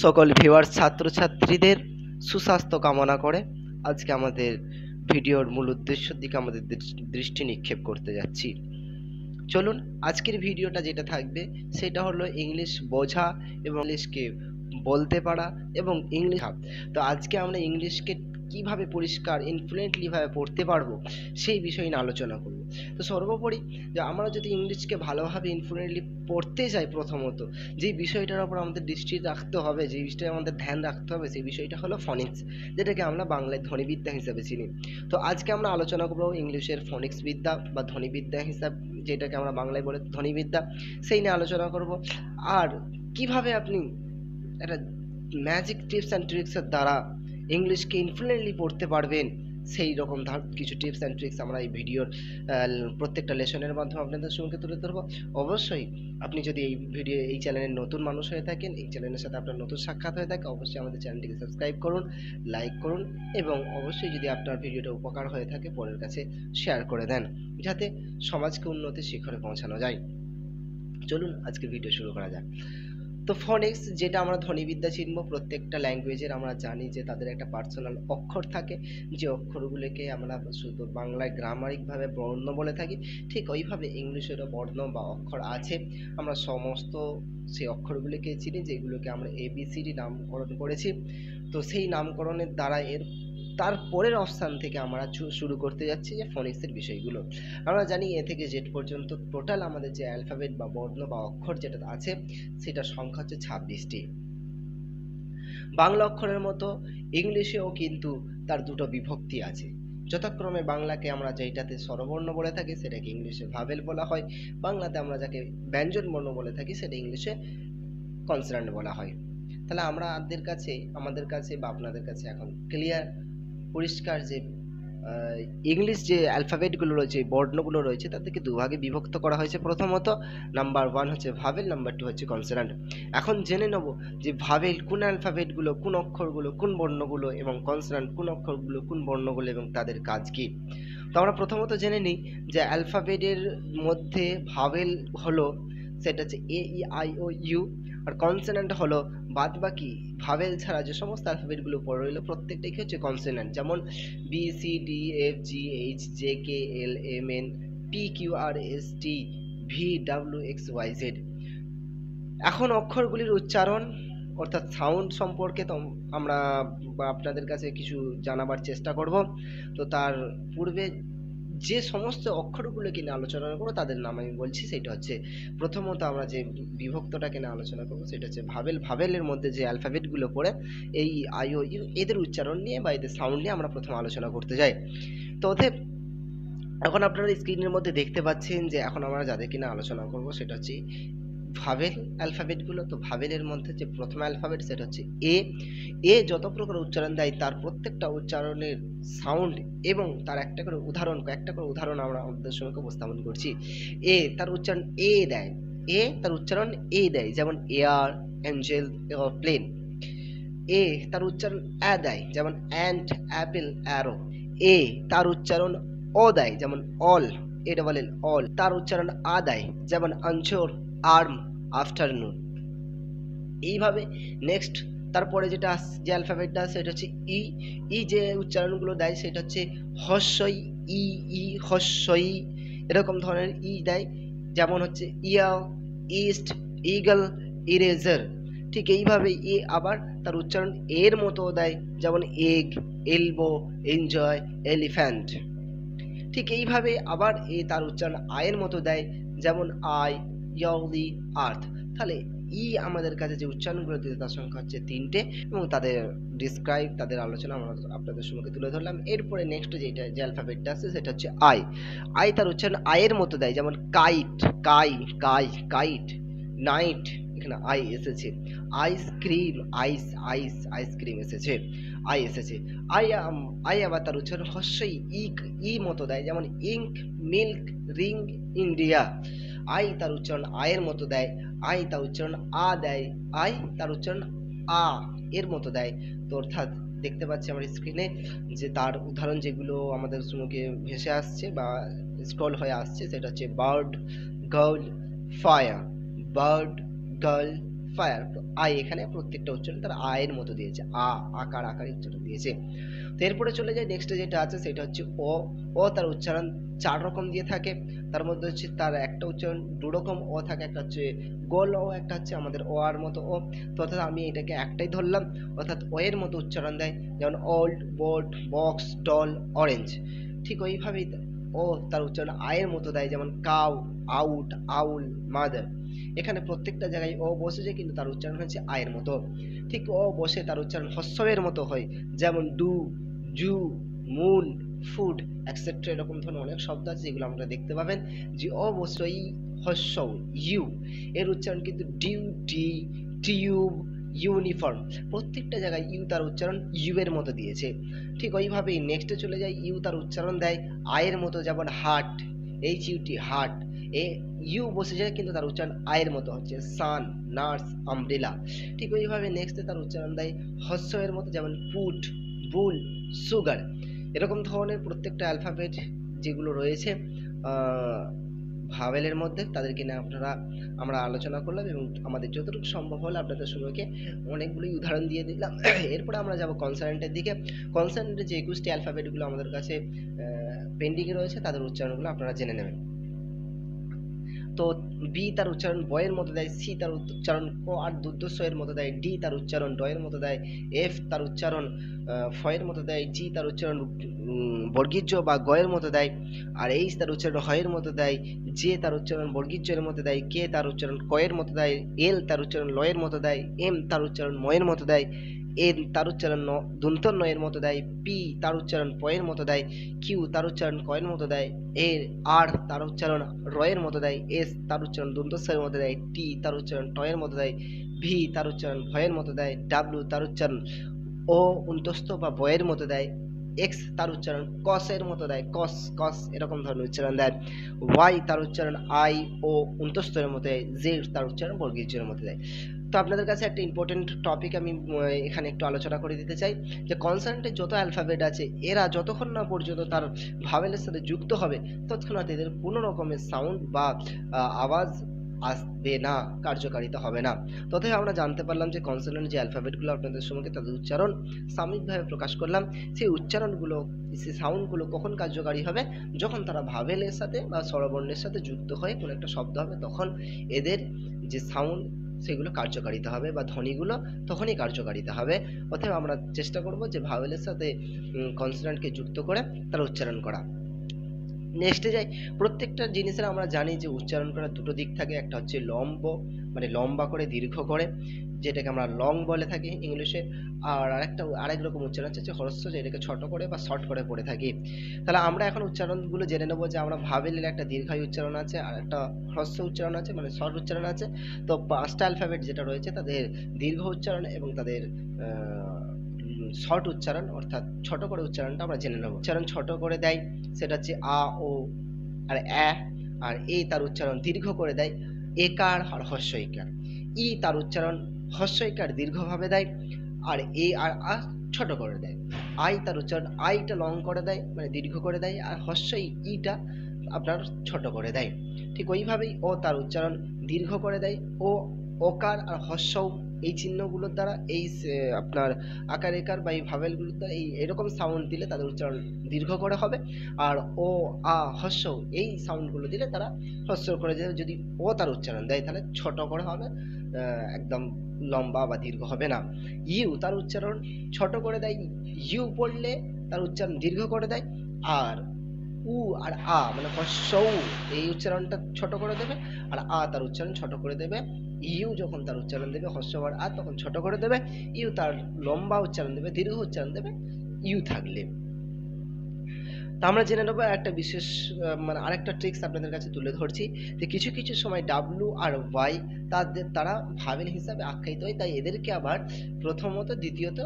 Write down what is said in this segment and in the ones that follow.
সকল ভিউয়ার্স ছাত্রছাত্রীদের সুস্বাস্থ্য কামনা করে আজকে আমাদের ভিডিওর মূল উদ্দেশ্যের দিকে আমাদের দৃষ্টি নিক্ষেপ করতে যাচ্ছি। চলুন আজকের ভিডিওটা যেটা থাকবে সেটা হলো ইংলিশ বোঝা এবং ইংলিশকে বলতে পারা এবং ইংলিশ। তো আজকে আমরা ইংলিশকে কিভাবে পরিষ্কার ইনফ্লুয়েন্টলি ভাবে পড়তে পারবো সেই বিষয় নিয়ে আলোচনা করব। তো সর্বোপরি যে আমরা যদি ইংলিশকে ভালোভাবে ইনফ্লুয়েন্টলি পড়তে যাই, প্রথমত যে বিষয়টার উপর আমাদের দৃষ্টি রাখতে হবে, যে বিষয়টা আমাদের ধ্যান রাখতে হবে, সেই বিষয়টা হলো ফনিক্স, যেটাকে আমরা বাংলায় ধ্বনিবিদ্যা হিসেবে চিনি। তো আজকে আমরা আলোচনা করবো ইংলিশের ফনিক্স বিদ্যা বা ধ্বনিবিদ্যা হিসাব, যেটাকে আমরা বাংলায় বলে ধ্বনিবিদ্যা, সেই নিয়ে আলোচনা করব। আর কিভাবে আপনি একটা ম্যাজিক টিপস অ্যান্ড ট্রিক্সের দ্বারা ইংলিশকে ইনফ্লুয়েন্টলি পড়তে পারবেন, সেই রকম কিছু টিপস অ্যান্ড ট্রিক্স আমরা এই ভিডিওর প্রত্যেকটা লেসনের মাধ্যমে আপনাদের সঙ্গে তুলে ধরবো। অবশ্যই আপনি যদি এই চ্যানেলের নতুন মানুষ হয়ে থাকেন, এই চ্যানেলের সাথে আপনার নতুন সাক্ষাৎ হয়ে থাকে, অবশ্যই আমাদের চ্যানেলটিকে সাবস্ক্রাইব করুন, লাইক করুন এবং অবশ্যই যদি আপনার ভিডিওটা উপকার হয়ে থাকে পরের কাছে শেয়ার করে দেন, যাতে সমাজকে উন্নতির শিখরে পৌঁছানো যায়। চলুন আজকে ভিডিও শুরু করা যাক। তো ফনিক্স, যেটা আমরা ধ্বনিবিদ্যা চিনব, প্রত্যেকটা ল্যাঙ্গুয়েজের আমরা জানি যে তাদের একটা পার্সোনাল অক্ষর থাকে, যে অক্ষরগুলোকে আমরা শুধু বাংলায় গ্রামারিকভাবে বর্ণ বলে থাকি, ঠিক ওইভাবে ইংলিশেরও বর্ণ বা অক্ষর আছে। আমরা সমস্ত সেই অক্ষরগুলিকে চিনি, যেগুলোকে আমরা ABCD নামকরণ করেছি। তো সেই নামকরণের দ্বারা তার পরের অবস্থান থেকে আমরা শুরু করতে যাচ্ছি যে ফনিক্সের বিষয়গুলো। আমরা জানি এ থেকে জেড পর্যন্ত টোটাল আমাদের যে অ্যালফাবেট বা বর্ণ বা অক্ষর যেটা আছে, সেটার সংখ্যা হচ্ছে 26টি। বাংলা অক্ষরের মতো ইংলিশেও কিন্তু তার দুটো বিভক্তি আছে। যথাক্রমে বাংলাকে আমরা যেটাতে স্বরবর্ণ বলে থাকি সেটাকে ইংলিশে ভাবেল বলা হয়, বাংলাতে আমরা যাকে ব্যঞ্জন বর্ণ বলে থাকি সেটা ইংলিশে কনসোনেন্ট বলা হয়। তাহলে আমাদের কাছে বা আপনাদের কাছে এখন ক্লিয়ার, পরিষ্কার যে ইংলিশ যে অ্যালফাবেটগুলো রয়েছে, বর্ণগুলো রয়েছে, তাদেরকে দুভাগে বিভক্ত করা হয়েছে। প্রথমত নাম্বার 1 হচ্ছে ভাবেল, নাম্বার 2 হচ্ছে কনসোনেন্ট। এখন জেনে নেব যে ভাবেল কোন অ্যালফাবেটগুলো, কোন অক্ষরগুলো, কোন বর্ণগুলো, এবং কনসোনেন্ট কোন অক্ষরগুলো, কোন বর্ণগুলো এবং তাদের কাজ কি। তো আমরা প্রথমত জেনে নিই যে অ্যালফাবেটের মধ্যে ভাবেল হলো, সেটা হচ্ছে AEIOU, আর কনসোনেন্ট হলো বাদবাকি ভাবেল ছাড়া যে সমস্ত অ্যালফাবেটগুলো পড়ে রইল প্রত্যেকটাই হচ্ছে কনসোনেন্ট, যেমন BCDFGHJKLMNPQRSTVWXYZ। এখন অক্ষরগুলির উচ্চারণ অর্থাৎ সাউন্ড সম্পর্কে তো আমরা আপনাদের কাছে কিছু জানাবার চেষ্টা করব। তো তার পূর্বে যে সমস্ত অক্ষরগুলোকে নিয়ে আলোচনা করবো তাদের নাম আমি বলছি। সেটা হচ্ছে প্রথমত আমরা যে বিভক্তটাকে নিয়ে আলোচনা করবো সেটা হচ্ছে ভাবেল। ভাবেলের মধ্যে যে অ্যালফাবেটগুলো পড়ে AEIOU, এদের উচ্চারণ নিয়ে বা এদের সাউন্ড নিয়ে আমরা প্রথমে আলোচনা করতে যাই। তো এখন আপনারা স্ক্রিনের মধ্যে দেখতে পাচ্ছেন যে এখন আমরা যাদের কিনা আলোচনা করব সেটা হচ্ছে ভাবেল অ্যালফাবেটগুলো। তো ভাবেলের মধ্যে যে প্রথম অ্যালফাবেট সেটা হচ্ছে এ যত প্রকার উচ্চারণ দেয় তার প্রত্যেকটা উচ্চারণের সাউন্ড এবং তার একটা করে উদাহরণ আমরা আমাদের সঙ্গে উপস্থাপন করছি। তার উচ্চারণ তার উচ্চারণ দেয়, যেমন এয়ার, অ্যাঞ্জেল, প্লেন। তার উচ্চারণ দেয়, যেমন অ্যান্ট, অ্যাপেল, অ্যারো। তার উচ্চারণ দেয়, যেমন অল, অল। তার উচ্চারণ দেয়, যেমন আনচোর, আর্ম, আফটারনুন। এইভাবে নেক্সট তারপরে যেটা যে অ্যালফাবেটটা সেটা হচ্ছে ই যে উচ্চারণগুলো দেয় সেটা হচ্ছে হস্যই, হস্যই, এরকম ধরনের দেয়, যেমন হচ্ছে ইয়া, ইস্ট, ইগল, ইরেজার। ঠিক এইভাবে আবার তার উচ্চারণ এর মতো দেয়, যেমন এগ, এলবো, এনজয়, এলিফ্যান্ট। ঠিক এইভাবে আবার তার উচ্চারণ আয়ের মতো দেয়, যেমন আই, ইয়াউলি, আর্থ। তাহলে আমাদের কাছে যে উচ্চারণগুলো দিতে তার সংখ্যা হচ্ছে 3টে এবং তাদের আলোচনা আমরা আপনাদের সঙ্গে তুলে ধরলাম। এরপরে নেক্সট যে অ্যালফাবেটটা আছে সেটা হচ্ছে আই। তার উচ্চারণ আয়ের মতো দেয়, যেমন কাইট, কাইট, নাইট, এখানে আই এসেছে। আইসক্রিম, আইসক্রিম এসেছে, আই আবার তার উচ্চারণ হস্যই ই মতো দেয়, যেমন ইঙ্ক, মিল্ক, রিং, ইন্ডিয়া। তার উচ্চারণ আয়ের মতো দেয়, তার উচ্চারণ দেয়, তার উচ্চারণ এর মতো দেয়। তো অর্থাৎ দেখতে পাচ্ছি আমার স্ক্রিনে যে তার উদাহরণ যেগুলো আমাদের সঙ্গে ভেসে আসছে বা স্ক্রল হয়ে আসছে সেটা হচ্ছে bird, girl, fire. Bird, girl, fire, I এখানে প্রত্যেকটা উচ্চারণ তার আয়ের মতো দিয়েছে, আকার আকারে উচ্চারণ দিয়েছে। তো এরপরে চলে যাই নেক্সটে যেটা আছে সেটা হচ্ছে ও তার উচ্চারণ 4 রকম দিয়ে থাকে। তার মধ্যে হচ্ছে তার একটা উচ্চারণ 2 রকম ও থাকে, একটা হচ্ছে গোল ও, একটা হচ্ছে আমাদের ও আর মতো ও। তো অর্থাৎ আমি এটাকে একটাই ধরলাম, অর্থাৎ ও এর মতো উচ্চারণ দেয়, যেমন old, boat, box, doll, orange. ঠিক ওইভাবেই ও তার উচ্চারণ আয়ের মতো দেয়, যেমন কাউ, আউট, আউল, মাদার। এখানে প্রত্যেকটা জায়গায় ও বসেছে কিন্তু তার উচ্চারণ হচ্ছে আয়ের মতো। ঠিক ও বসে তার উচ্চারণ হস্যের মতো হয়, যেমন do, zoo, moon, food etcetera. এরকম ধরনের অনেক শব্দ আছে যেগুলো আমরা দেখতে পাবেন যে অবশ্যই হস্য ইউ এর উচ্চারণ কিন্তু ডিউটি, টিউব, ইউনিফর্ম, প্রত্যেকটা জায়গায় ইউ তার উচ্চারণ ইউ এর মতো দিয়েছে। ঠিক ওইভাবেই নেক্সটে চলে যায়, ইউ তার উচ্চারণ দেয় আয়ের মতো, যেমন হার্ট, এইচ ইউটি হার্ট, এ ইউ বসে যায় কিন্তু তার উচ্চারণ আয়ের মতো হচ্ছে সান, নার্স, আমব্রেলা। ঠিক ওইভাবে নেক্সটে তার উচ্চারণ দেয় হস্য এর মতো, যেমন পুট, বুল, সুগার। এরকম ধরনের প্রত্যেকটা অ্যালফাবেট যেগুলো রয়েছে ভাওয়েলের মধ্যে তাদেরকে নিয়ে আমরা আলোচনা করলাম এবং আমাদের যতটুকু সম্ভব হলো আপনাদের সম্পর্কে অনেকগুলোই উদাহরণ দিয়ে দিলাম। এরপরে আমরা যাব কনসোনেন্টের দিকে। কনসোনেন্টের যে 21টি অ্যালফাবেটগুলো আমাদের কাছে পেন্ডিংয়ে রয়েছে তাদের উচ্চারণগুলো আপনারা জেনে নেবেন। তো বি তার উচ্চারণ বয়ের মতো দেয়, সি তার উচ্চারণ ক আর দুর্দস্য এর মতো দেয়, ডি তার উচ্চারণ ডয়ের মতো দেয়, এফ তার উচ্চারণ ফয়ের মতো দেয়, জি তার উচ্চারণ বর্গীর্য বা গয়ের মতো দেয়, আর এইচ তার উচ্চারণ হয়ের মতো দেয়, জে তার উচ্চারণ বর্গীর্যের মতো দেয়, কে তার উচ্চারণ কয়ের মতো দেয়, এল তার উচ্চারণ লয়ের মতো দেয়, এম তার উচ্চারণ ময়ের মতো দেয়, এন তার উচ্চারণ দন্তন নয়ের মতো দেয়, পি তার উচ্চারণ পয়ের মতো দেয়, কিউ তার উচ্চারণ কয়ের মতো দেয়, এর আর তার উচ্চারণ রয়ের মতো দেয়, এস তার উচ্চারণ দন্তস্বরের মতো দেয়, টি তার উচ্চারণ টয়ের মতো দেয়, ভি তার উচ্চারণ ভয়ের মতো দেয়, ডাব্লিউ তার উচ্চারণ ও উন্তস্থ বা বয়ের মতো দেয়, এক্স তার উচ্চারণ কসের মতো দেয়, কস কস এরকম ধরনের উচ্চারণ দেয়, ওয়াই তার উচ্চারণ আই ও উন্তস্থের মতো দেয়, জেড তার উচ্চারণ বর্গীর্যের মতো দেয়। তো আপনাদের কাছে একটা ইম্পর্টেন্ট টপিক আমি এখানে একটু আলোচনা করে দিতে চাই যে কনসোনেন্টের যত অ্যালফাবেট আছে এরা যতক্ষণ না পর্যন্ত তার ভাওয়েলের সাথে যুক্ত হবে ততক্ষণ এদের কোনো রকমের সাউন্ড বা আওয়াজ আসবে না, কার্যকারিতা হবে না। তথাপি আমরা জানতে পারলাম যে কনসোনেন্ট যে অ্যালফাবেটগুলো আপনাদের সম্মুখে তাদের উচ্চারণ সাময়িকভাবে প্রকাশ করলাম, সেই উচ্চারণগুলো সেই সাউন্ডগুলো কখন কার্যকারী হবে, যখন তারা ভাওয়েলের সাথে বা স্বরবর্ণের সাথে যুক্ত হয়ে কোনো একটা শব্দ হবে তখন এদের যে সাউন্ড সেগুলো কার্যকারিতা হবে বা ধ্বনিগুলো তখনই কার্যকারিতা হবে। অতএব আমরা চেষ্টা করব যে ভাওয়েলের সাথে কনসোনেন্টকে যুক্ত করে তার উচ্চারণ করা। নেক্সটে যাই, প্রত্যেকটা জিনিসের আমরা জানি যে উচ্চারণ করার দুটো দিক থাকে, একটা হচ্ছে লম্ব মানে লম্বা করে দীর্ঘ করে যেটাকে আমরা লং বলে থাকি ইংলিশে, আর আরেক রকম উচ্চারণ হচ্ছে হ্রস্ব যেটাকে ছোট করে বা শর্ট করে পড়ে থাকি। তাহলে আমরা এখন উচ্চারণগুলো জেনে নেবো যে আমরা ভাওয়েলের একটা দীর্ঘায়ু উচ্চারণ আছে আর একটা হ্রস্ব উচ্চারণ আছে মানে শর্ট উচ্চারণ আছে। তো 5টা অ্যালফাবেট যেটা রয়েছে তাদের দীর্ঘ উচ্চারণ এবং তাদের শর্ট উচ্চারণ অর্থাৎ ছোট করে উচ্চারণটা আমরা জেনে নেব। উচ্চারণ ছোট করে দেয় সেটা হচ্ছে আ ও আর এ, আর এ তার উচ্চারণ দীর্ঘ করে দেয় একার আর হর্ষ ইকার, ই তার উচ্চারণ হর্ষ ইকার দীর্ঘভাবে দেয় আর এ আর আ ছোট করে দেয়, আই তার উচ্চারণ আইটা লং করে দেয় মানে দীর্ঘ করে দেয় আর হর্ষ ইটা আপনার ছোট করে দেয়। ঠিক ওইভাবেই ও তার উচ্চারণ দীর্ঘ করে দেয়, ও ওকার আর হর্ষ এই চিহ্নগুলোর দ্বারা এই আপনার আকার একার বা এই ভাওয়েলগুলোর দ্বারা এরকম সাউন্ড দিলে তাদের উচ্চারণ দীর্ঘ করে হবে, আর ও আ হর্ষ এই সাউন্ডগুলো দিলে তারা হর্ষ করে দেবে। যদি ও তার উচ্চারণ দেয় তাহলে ছোট করে হবে, একদম লম্বা বা দীর্ঘ হবে না। ইউ তার উচ্চারণ ছোট করে দেয়, ইউ পড়লে তার উচ্চারণ দীর্ঘ করে দেয়, আর উ আর আ মানে হর্ষ এই উচ্চারণটা ছোট করে দেবে আর আ তার উচ্চারণ ছোট করে দেবে। ইউ যখন তার উচ্চারণ দেবে হর্ষ আর আ তখন ছোট করে দেবে, ইউ তার লম্বা উচ্চারণ দেবে দীর্ঘ উচ্চারণ দেবে ইউ থাকলে। তা আমরা জেনে নেবো একটা বিশেষ মানে আরেকটা ট্রিক্স আপনাদের কাছে তুলে ধরছি যে কিছু কিছু সময় ডাব্লু আর ওয়াই তারা ভাওয়েল হিসাবে আখ্যায়িত হয়, তাই এদেরকে আবার প্রথমত দ্বিতীয়ত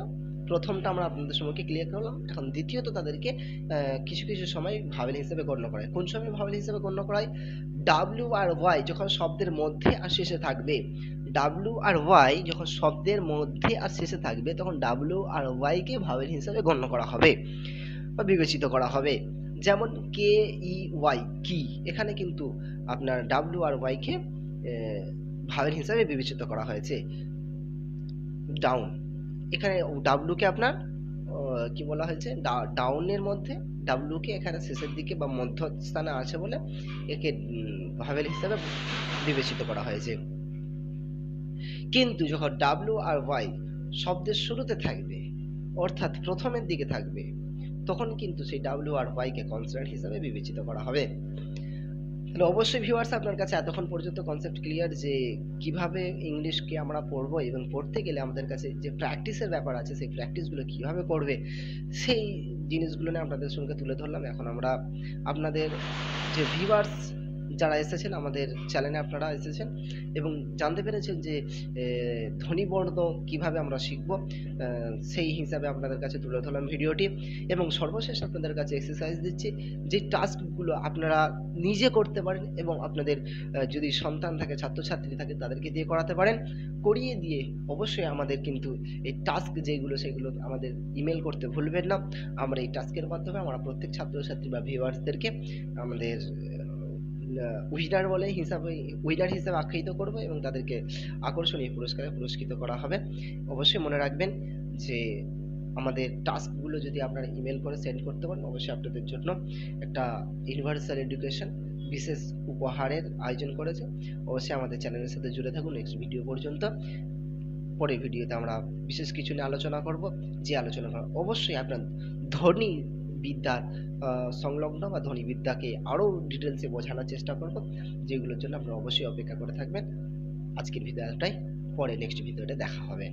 প্রথমটা আমরা আপনাদের সম্পর্কে ক্লিয়ার করলাম, এখন দ্বিতীয়ত তাদেরকে কিছু কিছু সময় ভাওয়েল হিসেবে গণ্য করা হয়। কোন সময় ভাওয়েল হিসেবে গণ্য করা হয়? ডাব্লু আর ওয়াই যখন শব্দের মধ্যে আর শেষে থাকবে, ডাব্লু আর ওয়াই যখন শব্দের মধ্যে আর শেষে থাকবে তখন ডাব্লু আর ওয়াই কে ভাওয়েল হিসেবে গণ্য করা হবে বা বিবেচিত করা হবে। যেমন কে ই ওয়াই কি, এখানে কিন্তু আপনার ডাব্লু আর ওয়াই কে ভাওয়েল হিসাবে বিবেচিত করা হয়েছে। ডাউন, এখানে ডাব্লুকে আপনার কি বলা হয়েছে, ডাউনের মধ্যে ডাব্লুকে এখানে শেষের দিকে বা মধ্যস্থানে আছে বলে একে ভাওয়েল হিসাবে বিবেচিত করা হয়েছে। কিন্তু যখন ডাব্লু আর ওয়াই শব্দের শুরুতে থাকবে, অর্থাৎ প্রথমের দিকে থাকবে, তখন কিন্তু সেই ডাব্লু আর ওয়াইকে কনসোনেন্ট হিসাবে বিবেচিত করা হবে। তাহলে অবশ্যই ভিউয়ার্স, আপনার কাছে এতক্ষণ পর্যন্ত কনসেপ্ট ক্লিয়ার যে কিভাবে ইংলিশকে আমরা পড়বো এবং পড়তে গেলে আমাদের কাছে যে প্র্যাকটিসের ব্যাপার আছে, সেই প্র্যাকটিসগুলো কিভাবে করবে, সেই জিনিসগুলো নিয়ে আপনাদের সঙ্গে তুলে ধরলাম। এখন আমরা আপনাদের যে ভিউয়ার্স যারা এসেছেন আমাদের চ্যানেলে, আপনারা এসেছেন এবং জানতে পেরেছেন যে ধ্বনিবর্ণ কিভাবে আমরা শিখব, সেই হিসাবে আপনাদের কাছে তুলে ধরলাম ভিডিওটি। এবং সর্বশেষ আপনাদের কাছে এক্সারসাইজ দিচ্ছি, যে টাস্কগুলো আপনারা নিজে করতে পারেন এবং আপনাদের যদি সন্তান থাকে, ছাত্রছাত্রী থাকে, তাদেরকে দিয়ে করাতে পারেন। করিয়ে দিয়ে অবশ্যই আমাদের কিন্তু এই টাস্ক যেগুলো সেগুলো আমাদের ইমেল করতে ভুলবেন না। আমরা এই টাস্কের মাধ্যমে আমরা প্রত্যেক ছাত্রছাত্রী বা ভিউয়ার্সদেরকে আমাদের উইনার হিসাবে আখ্যায়িত করব এবং তাদেরকে আকর্ষণীয় পুরস্কারে পুরস্কৃত করা হবে। অবশ্যই মনে রাখবেন যে আমাদের টাস্কগুলো যদি আপনারা ইমেল করে সেন্ড করতে পারেন, অবশ্যই আপনাদের জন্য একটা ইউনিভার্সাল এডুকেশন বিশেষ উপহারের আয়োজন করেছে। অবশ্যই আমাদের চ্যানেলের সাথে জুড়ে থাকুন নেক্সট ভিডিও পর্যন্ত। পরের ভিডিওতে আমরা বিশেষ কিছু নিয়ে আলোচনা করব, যে আলোচনা অবশ্যই আপনার ধ্বনি বিদ্যার সংলগ্ন বা ধ্বনি বিদ্যাকে আরও ডিটেলসে বোঝানোর চেষ্টা করব, যেগুলোর জন্য আপনারা অবশ্যই অপেক্ষা করে থাকবেন। আজকের ভিডিওটাই, পরে নেক্সট ভিডিওতে দেখা হবে।